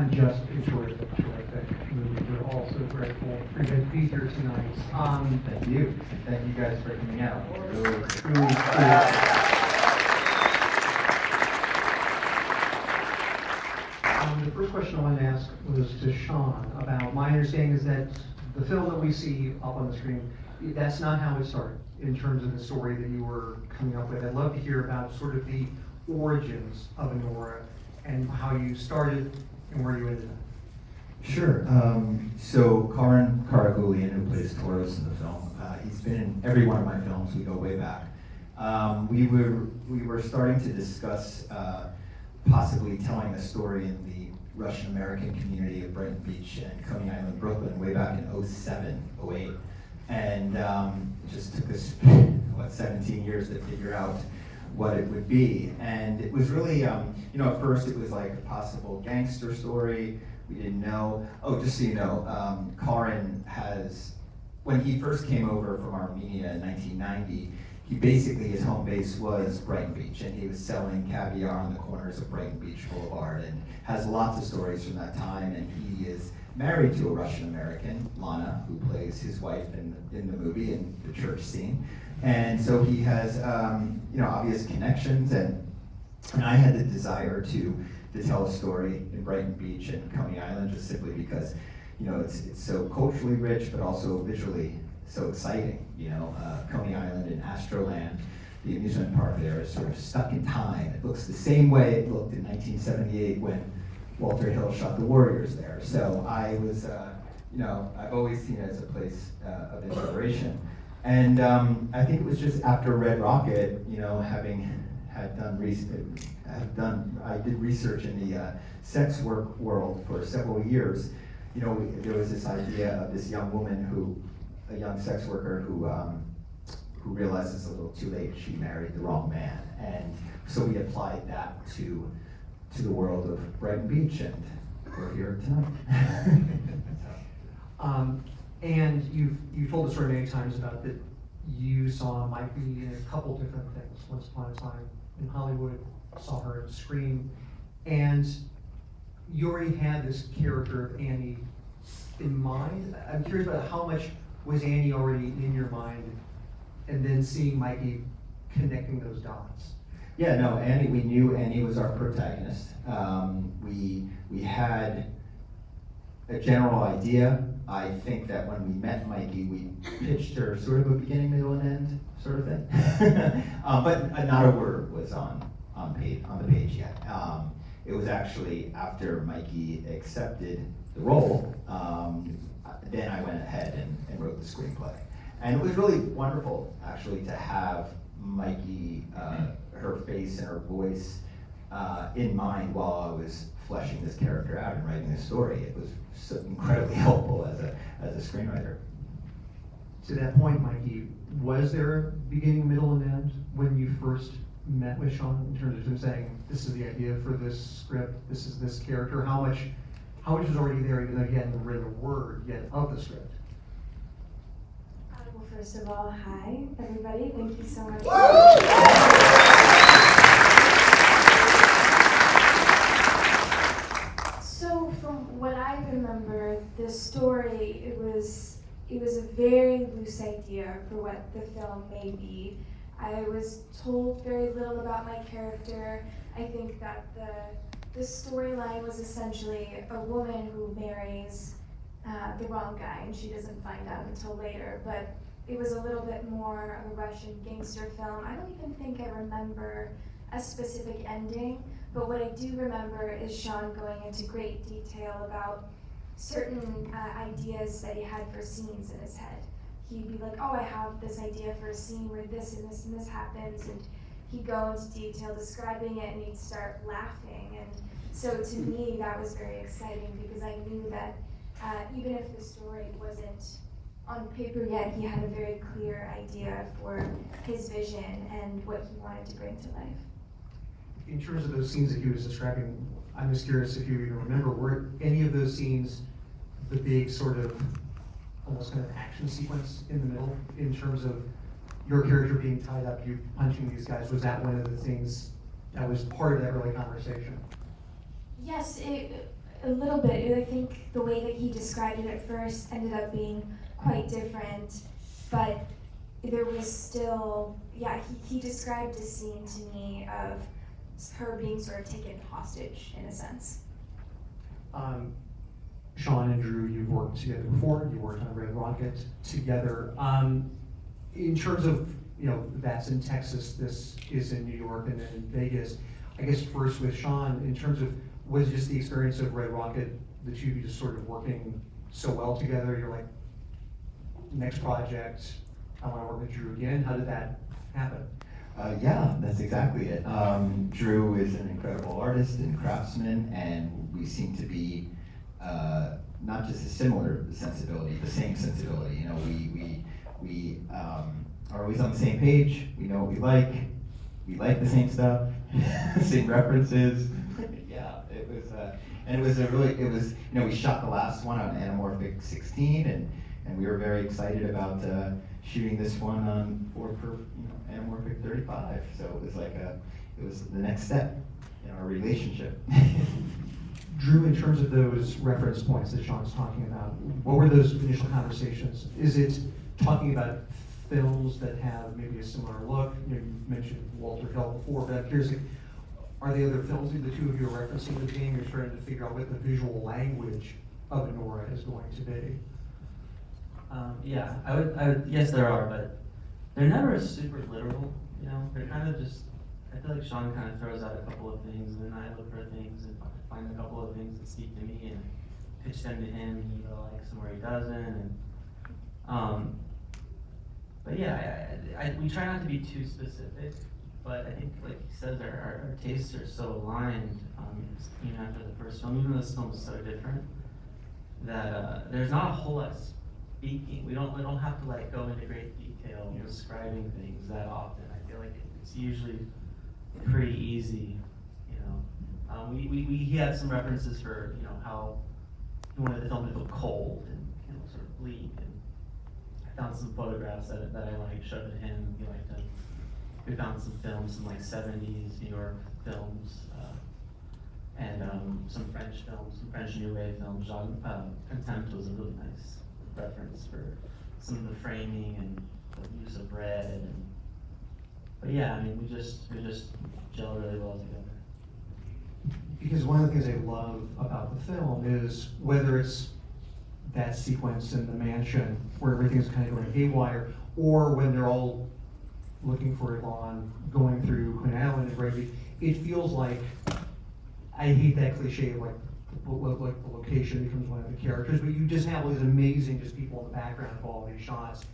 and just a terrific movie. We're all so grateful for you to be here tonight. Thank you. Thank you guys for coming out. Really, Truly cool. The first question I wanted to ask was to Sean about, my understanding is that the film that we see up on the screen, that's not how it started in terms of the story that you were coming up with. I'd love to hear about sort of the origins of Anora and how you started and where you ended up. Sure. So Karan Karagulian, who plays Taurus in the film, he's been in every one of my films. We go way back. We were starting to discuss possibly telling a story in the Russian American community of Brighton Beach and Coney Island, Brooklyn, way back in 07, 08. And it just took us, 17 years to figure out what it would be. And it was really, at first it was like a possible gangster story. We didn't know. Oh, just so you know, Karan has, when he first came over from Armenia in 1990, he basically, his home base was Brighton Beach, and he was selling caviar on the corners of Brighton Beach Boulevard, and has lots of stories from that time. And he is married to a Russian American, Lana, who plays his wife in the movie, in the church scene. And so he has, obvious connections, and I had the desire to tell a story in Brighton Beach and Coney Island, just simply because, it's so culturally rich, but also visually so exciting. Coney Island and Astroland, the amusement park there, is sort of stuck in time. It looks the same way it looked in 1978 when Walter Hill shot the Warriors there. So I was, I've always seen it as a place of inspiration. And I think it was just after Red Rocket, having had I did research in the sex work world for several years. There was this idea of this young woman a young sex worker who realizes a little too late she married the wrong man. And so we applied that to the world of Brighton Beach, and we're here tonight. And you've told the story many times about that you saw Mikey in a couple different things. Once upon a time in Hollywood, saw her at Scream, and you already had this character of Annie in mind. I'm curious about how much was Annie already in your mind, and then seeing Mikey connecting those dots. Yeah, no, Annie, we knew Annie was our protagonist. We had a general idea. I think that when we met Mikey, we pitched her sort of a beginning, middle, and end sort of thing. But not a word was on the page yet. It was actually after Mikey accepted the role, then I went ahead and wrote the screenplay. And it was really wonderful, actually, to have Mikey, her face and her voice in mind while I was fleshing this character out and writing this story. It was so incredibly helpful as a screenwriter. To that point, Mikey, was there a beginning, middle, and end when you first met with Sean, in terms of him saying, this is the idea for this script, this is this character? How much was already there, even though he hadn't written a word yet of the script? Well, first of all, hi, everybody. Thank you so much. So, from what I remember, the story, it was a very loose idea for what the film may be. I was told very little about my character. I think that the storyline was essentially a woman who marries the wrong guy, and she doesn't find out until later. But it was a little bit more of a Russian gangster film. I don't even think I remember a specific ending, but what I do remember is Sean going into great detail about certain ideas that he had for scenes in his head. He'd be like, oh, I have this idea for a scene where this and this and this happens, and he'd go into detail describing it, and he'd start laughing. And so to me, that was very exciting, because I knew that even if the story wasn't on paper yet, he had a very clear idea for his vision and what he wanted to bring to life. In terms of those scenes that he was describing, I'm just curious if you even remember, were any of those scenes the big sort of almost kind of action sequence in the middle, in terms of your character being tied up, you punching these guys? Was that one of the things that was part of that early conversation? Yes, A little bit. I think the way that he described it at first ended up being quite different, but there was still, yeah, he described a scene to me of her being sort of taken hostage in a sense. Sean and Drew, you've worked together before. You worked on Red Rocket together. In terms of, that's in Texas, this is in New York, and then in Vegas. I guess first with Sean, in terms of, was it just the experience of Red Rocket, the two of you just sort of working so well together? You're like, next project, I want to work with Drew again. How did that happen? Yeah, that's exactly it. Drew is an incredible artist and craftsman, and we seem to be not just a similar sensibility, the same sensibility. We are always on the same page. We know what we like. We like the same stuff, same references. Yeah, we shot the last one on Anamorphic 16, and we were very excited about shooting this one on Anamorphic 35. So it was the next step in our relationship. Drew, in terms of those reference points that Sean's talking about, what were those initial conversations? Is it talking about films that have maybe a similar look? You mentioned Walter Hill before, but I'm curious, are there other films that the two of you are referencing at the beginning? You're trying to figure out what the visual language of Anora is going to be. Yeah, I would, yes there are, but they're never super literal, they're kind of just, I feel like Sean kind of throws out a couple of things, and then I look for things and find a couple of things that speak to me and pitch them to him, and he either likes them or he doesn't, and but yeah, we try not to be too specific, but I think, like he says, our tastes are so aligned, even after the first film, even though this film is so different, that there's not a whole lot speaking. We don't have to go into great detail describing things that often. I feel like it's usually pretty easy, he had some references for, how he wanted the film to feel cold and, sort of bleak, and I found some photographs that I showed to him. We found some films, some 70s New York films, and some French films, some French New Wave films. Contempt was a really nice reference for some of the framing and the use of red, but yeah, we just gel really well together. Because one of the things I love about the film is whether it's that sequence in the mansion where everything's kind of going haywire, or when they're all looking for Yvonne going through Quinn Island and Gravy, it feels like, I hate that cliche of the location becomes one of the characters, but you just have all these amazing just people in the background of all these shots.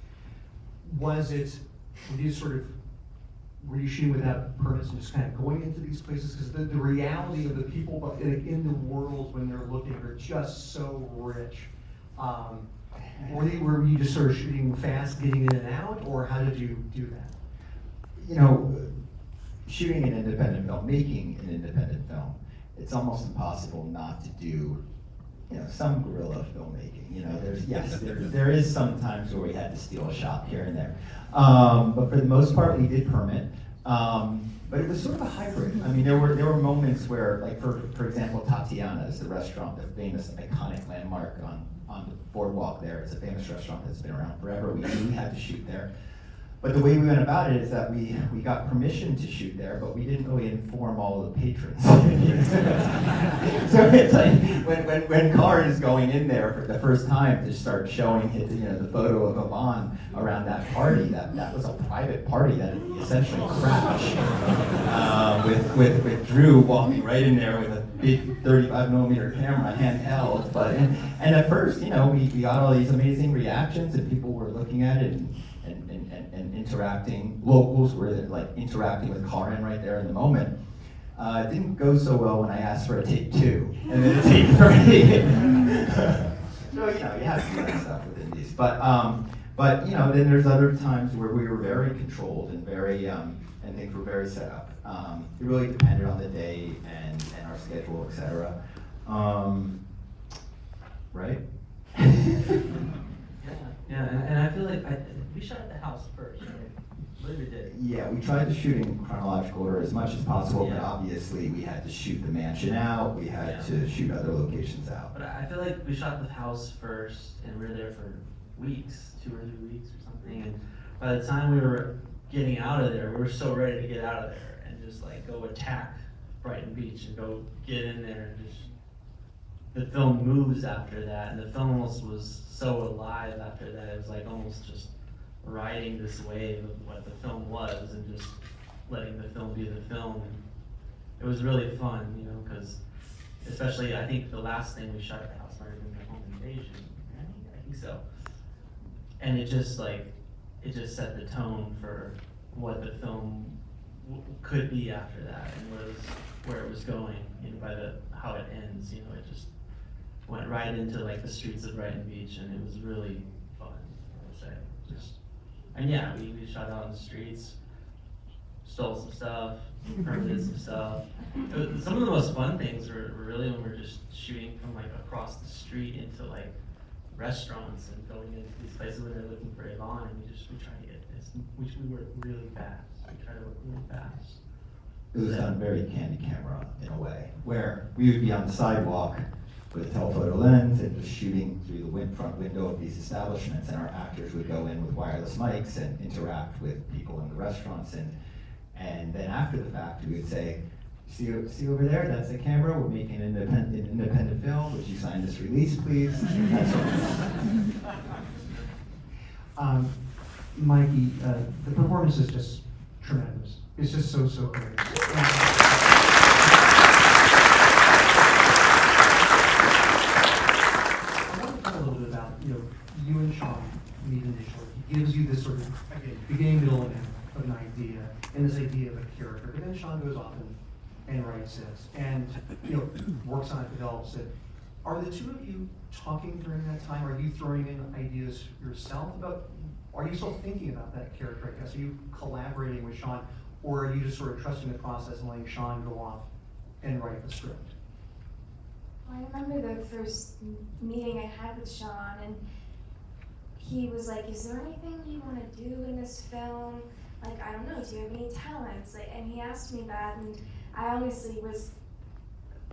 Were you shooting without permits and just kind of going into these places? Because the reality of the people in the world when they're looking are just so rich. Were you just sort of shooting fast, getting in and out, or how did you do that? Shooting an independent film, making an independent film, it's almost impossible not to do, some guerrilla filmmaking. There is some times where we had to steal a shot here and there. But for the most part, we did permit. But it was sort of a hybrid. There were moments where, for example, Tatiana's, the restaurant, the famous iconic landmark on the boardwalk there. It's a famous restaurant that's been around forever. We knew we had to shoot there. But the way we went about it is that we got permission to shoot there, but we didn't really inform all of the patrons. So it's like when Karin is going in there for the first time to start showing the photo of Yvonne around that party, that was a private party that he essentially crashed with Drew walking right in there with a big 35mm camera handheld. And at first, we got all these amazing reactions, and people were looking at it and interacting. Locals were interacting with Karin right there in the moment. It didn't go so well when I asked for a take 2 and then a take 3. So you have to do that stuff with indies. But then there's other times where we were very controlled and very and things were very set up. It really depended on the day and our schedule, etc. Right? Yeah, and I feel like we shot at the house first, right? Literally did. Yeah, we tried to shoot in chronological order as much as possible, but Yeah. obviously we had to shoot the mansion out, we had Yeah. to shoot other locations out. But I feel like we shot the house first, and we were there for weeks, 2 or 3 weeks or something. And by the time we were getting out of there, we were so ready to get out of there and just like go attack Brighton Beach and go get in there and just. The film moves after that, and the film almost was so alive after that. It was like almost just riding this wave of what the film was, and just letting the film be the film. And it was really fun, you know, because especially I think the last thing we shot at the house might have been the home invasion, right? I think so. And it just set the tone for what the film could be after that, and where it was going, you know, by how it ends. You know, it just went right into like the streets of Brighton Beach, and it was really fun, I would say. And yeah, we shot out in the streets, stole some stuff, permitted some stuff. Some of the most fun things were really when we were just shooting from like across the street into like restaurants and going into these places where they're looking for Yvonne, and we tried to get this, we worked really fast. We tried to work really fast. It was done very candy camera in a way, where we would be on the sidewalk with a telephoto lens and just shooting through the front window of these establishments, and our actors would go in with wireless mics and interact with people in the restaurants, and then after the fact we would say, see over there, that's the camera, we're making an independent film, would you sign this release please? That sort of thing. Mikey, the performance is just tremendous. It's just so great. I want to talk a little bit about, you know, you and Sean meet initially. He gives you this sort of, again, beginning, middle, and end of an idea, and this idea of a character. But then Sean goes off and writes it, and, you know, works on it, develops it. Are the two of you talking during that time? Are you throwing in ideas yourself about, are you still thinking about that character, I guess? Are you collaborating with Sean, or are you just sort of trusting the process and letting Sean go off and write the script? I remember the first meeting I had with Sean, and he was like, is there anything you want to do in this film? Like, I don't know, do you have any talents? Like, and he asked me that, and I honestly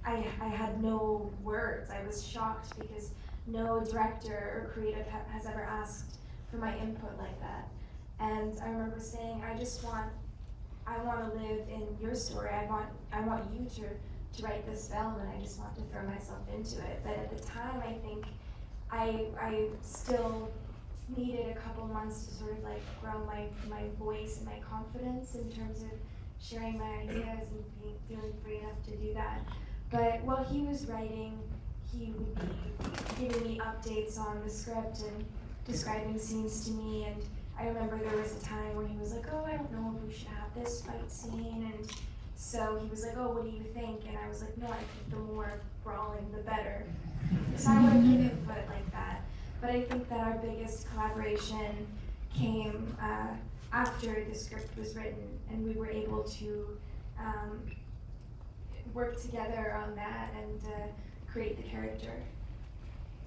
I had no words. I was shocked because no director or creative has ever asked for my input like that. And I remember saying, I want to live in your story. I want you to write this film, and I just want to throw myself into it. But at the time, I think I still needed a couple months to sort of like grow my voice and my confidence in terms of sharing my ideas and feeling free enough to do that. But while he was writing, he would be giving me updates on the script and describing scenes to me. And I remember there was a time where he was like, oh, I don't know if we should have this fight scene. And so he was like, oh, what do you think? And I was like, no, I think the more brawling, the better. So I would give input like that. But I think that our biggest collaboration came after the script was written, and we were able to work together on that and create the character.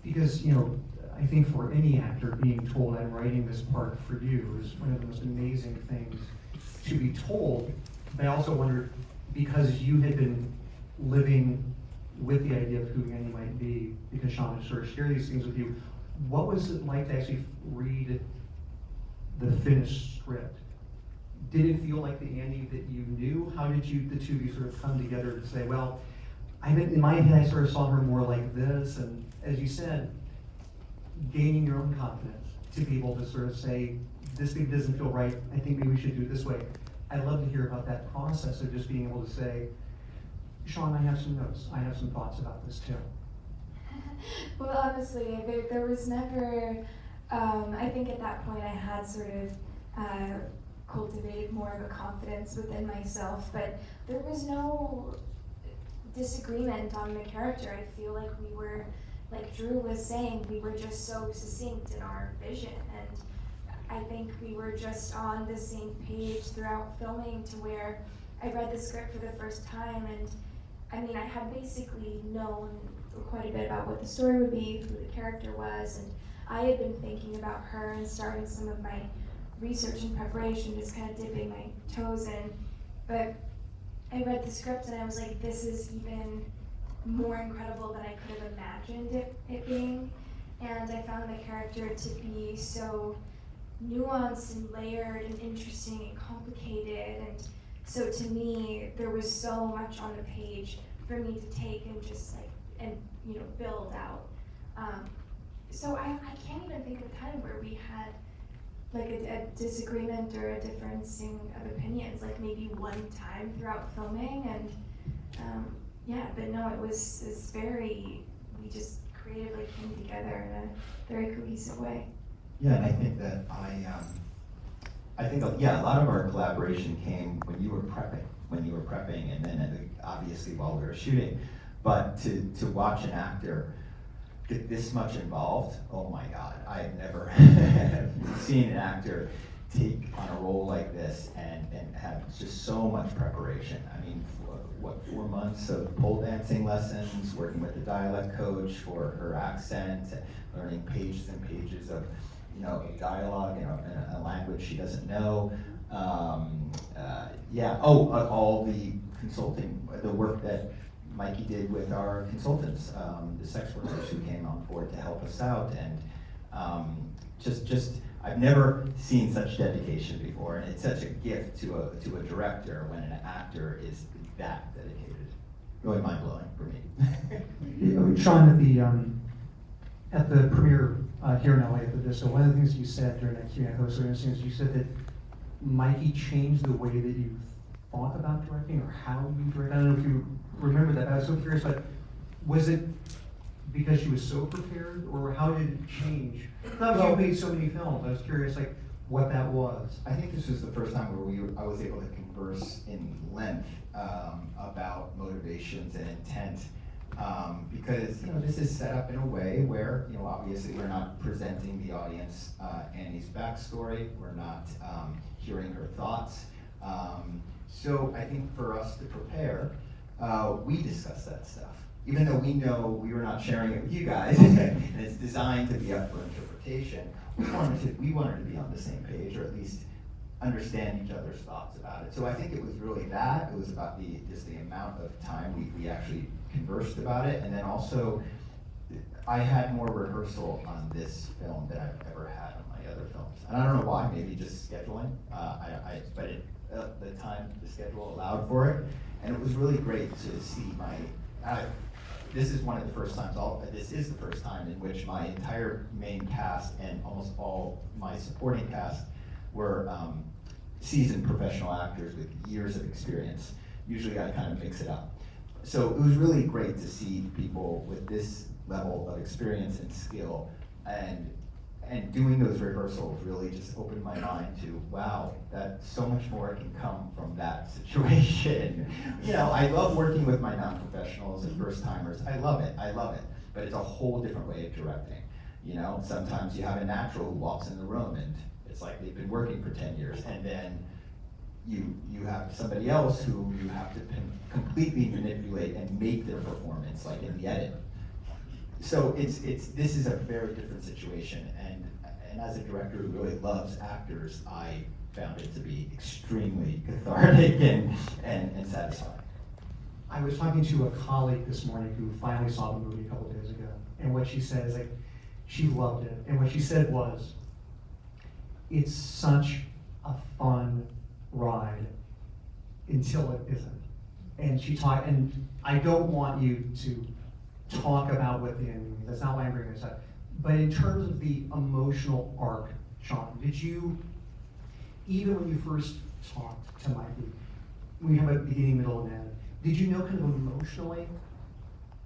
Because, you know, I think for any actor, being told I'm writing this part for you is one of the most amazing things to be told. But I also wondered, because you had been living with the idea of who Annie might be, because Sean had sort of shared these things with you, what was it like to actually read the finished script? Did it feel like the Annie that you knew? How did the two of you sort of come together to say, well, in my head I sort of saw her more like this, and as you said, gaining your own confidence to be able to sort of say, this thing doesn't feel right, I think maybe we should do it this way. I'd love to hear about that process of just being able to say, Sean, I have some notes, I have some thoughts about this too. Well, honestly, there was never, I think at that point I had sort of cultivated more of a confidence within myself, but there was no disagreement on the character. I feel like we were, like Drew was saying, we were just so succinct in our vision, and I think we were just on the same page throughout filming, to where I read the script for the first time, and I mean, I had basically known quite a bit about what the story would be, who the character was, and I had been thinking about her and starting some of my research and preparation, just kind of dipping my toes in. But I read the script and I was like, this is even more incredible than I could have imagined it being. And I found the character to be so nuanced and layered and interesting and complicated. And so to me, there was so much on the page for me to take and just like, and you know, build out. So I can't even think of a time where we had like a disagreement or a differencing of opinions, like maybe one time throughout filming. And yeah, but no, it was very, we just creatively came together in a very cohesive way. Yeah, and I think that I think, yeah, a lot of our collaboration came when you were prepping, and then obviously while we were shooting. But to watch an actor get this much involved, oh my God, I've never seen an actor take on a role like this and have just so much preparation. I mean, 4 months of pole dancing lessons, working with the dialect coach for her accent, learning pages and pages of, you know, dialogue in a language she doesn't know. All the consulting, the work that Mikey did with our consultants, the sex workers who came on board to help us out, and I've never seen such dedication before, and it's such a gift to a director when an actor is that dedicated. Really mind blowing for me. Sean, at the premiere here in LA at the Vista, one of the things you said during that Q&A host is you said that Mikey changed the way that you thought about directing or how you direct. I don't know if you remember that. I was so curious, but was it because she was so prepared, or how did it change? Well, you made so many films. I was curious, like, what that was. I think this was the first time where I was able to converse in length about motivations and intent, because this is set up in a way where obviously we're not presenting the audience Annie's backstory. We're not hearing her thoughts. So I think for us to prepare, we discuss that stuff. Even though we know we were not sharing it with you guys, and it's designed to be up for interpretation, we wanted to be on the same page, or at least understand each other's thoughts about it. So I think it was really that. It was about just the amount of time we actually conversed about it, and then also I had more rehearsal on this film than I've ever had on my other films. And I don't know why, maybe just scheduling. But the time, the schedule allowed for it, and it was really great to see this is one of the first times, this is the first time in which my entire main cast and almost all my supporting cast were seasoned professional actors with years of experience. Usually I kind of mix it up. So it was really great to see people with this level of experience and skill, and doing those rehearsals really just opened my mind to, wow, that so much more can come from that situation. I love working with my non-professionals and first-timers. I love it, but it's a whole different way of directing. Sometimes you have a natural who walks in the room and it's like they've been working for 10 years, and then you have somebody else who you have to completely manipulate and make their performance, like in the edit. So this is a very different situation, and as a director who really loves actors, I found it to be extremely cathartic and satisfying. I was talking to a colleague this morning who finally saw the movie a couple days ago, and what she said is like, she loved it, and what she said was, it's such a fun ride until it isn't. And I don't want you to talk about what the ending means. That's not why I'm bringing this up. But in terms of the emotional arc, Sean, did you, even when you first talked to Mikey, when you have a beginning, middle, and end, did you know kind of emotionally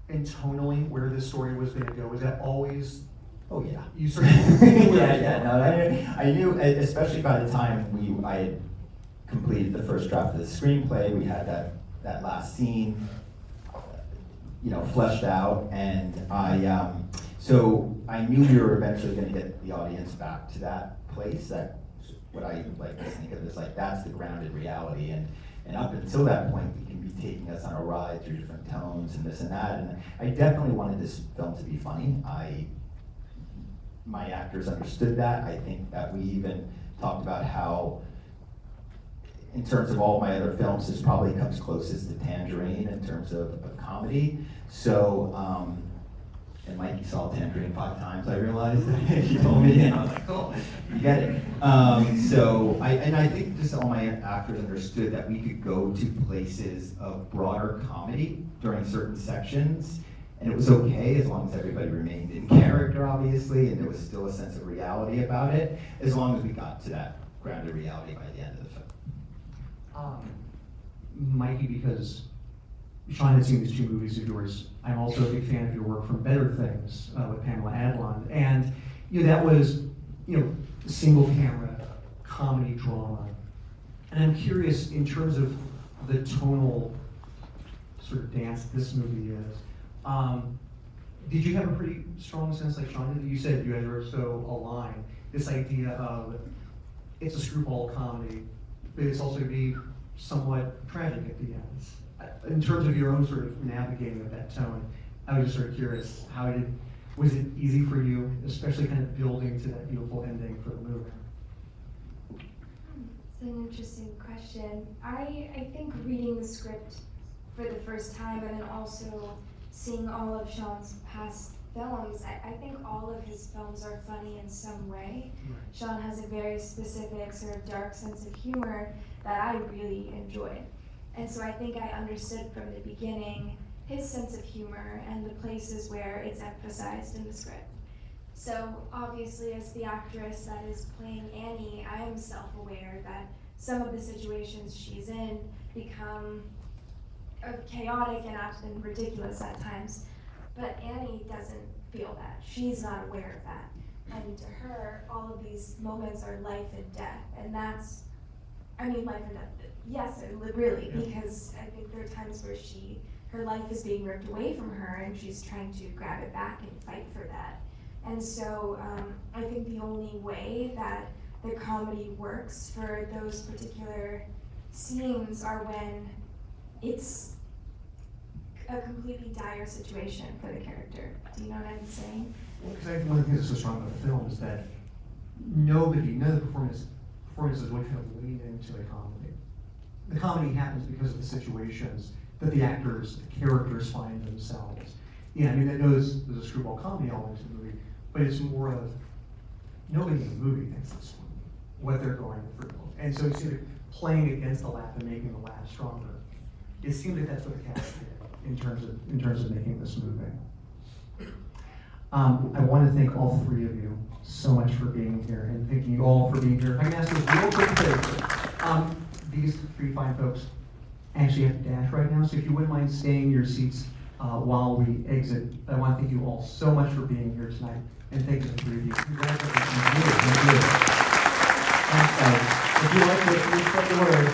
and tonally where this story was going to go? Was that always? Oh yeah. You sort of I knew, especially by the time I had completed the first draft of the screenplay. We had that last scene, fleshed out, and so I knew we were eventually going to get the audience back to that place. That what I like to think of as like that's the grounded reality, and up until that point, he can be taking us on a ride through different tones and this and that. And I definitely wanted this film to be funny. My actors understood that. I think that we even talked about how, in terms of all my other films, this probably comes closest to Tangerine in terms of comedy. So, and Mikey saw Tangerine 5 times, I realized. He told me, and I was like, cool, you get it. So, I think just all my actors understood that we could go to places of broader comedy during certain sections, and it was okay as long as everybody remained in character, obviously, and there was still a sense of reality about it, as long as we got to that grounded reality by the end of the film. Mikey, because Sean had seen these 2 movies of yours, I'm also a big fan of your work from Better Things with Pamela Adlon, and that was single camera comedy drama, and I'm curious in terms of the tonal sort of dance this movie is. Did you have a pretty strong sense, like Sean did? You said you guys were so aligned. This idea of it's a screwball comedy, but it's also going to be somewhat tragic at the end. In terms of your own sort of navigating of that tone, I was just sort of curious, was it easy for you, especially kind of building to that beautiful ending for the movie? It's an interesting question. I think reading the script for the first time and then also seeing all of Sean's past films, I think all of his films are funny in some way. Right. Sean has a very specific sort of dark sense of humor that I really enjoy. And so I think I understood from the beginning his sense of humor and the places where it's emphasized in the script. So obviously as the actress that is playing Annie, I am self-aware that some of the situations she's in become chaotic and ridiculous at times. But Annie doesn't feel that. She's not aware of that. And to her, all of these moments are life and death. And that's, life and death, yes, really, because I think there are times where her life is being ripped away from her and she's trying to grab it back and fight for that. And so I think the only way that the comedy works for those particular scenes are when it's a completely dire situation for the character. Do you know what I'm saying? Well, because I think one of the things that's so strong about the film is that none of the performances would kind of lean into a comedy. The comedy happens because of the situations that the actors, the characters find themselves. Yeah, there's a screwball comedy element to the movie, but it's more of nobody in the movie thinks it's funny, what they're going through. And so it's either playing against the laugh and making the laugh stronger. It seems like that's what the cast did in terms of making this movie. I want to thank all 3 of you so much for being here, and thank you all for being here. If I can ask you a real quick favor. These 3 fine folks actually have to dash right now, so if you wouldn't mind staying in your seats while we exit. I want to thank you all so much for being here tonight, and thank you to the 3 of you. Congratulations. Thank you. Thanks, guys. If you like it, please spread the word.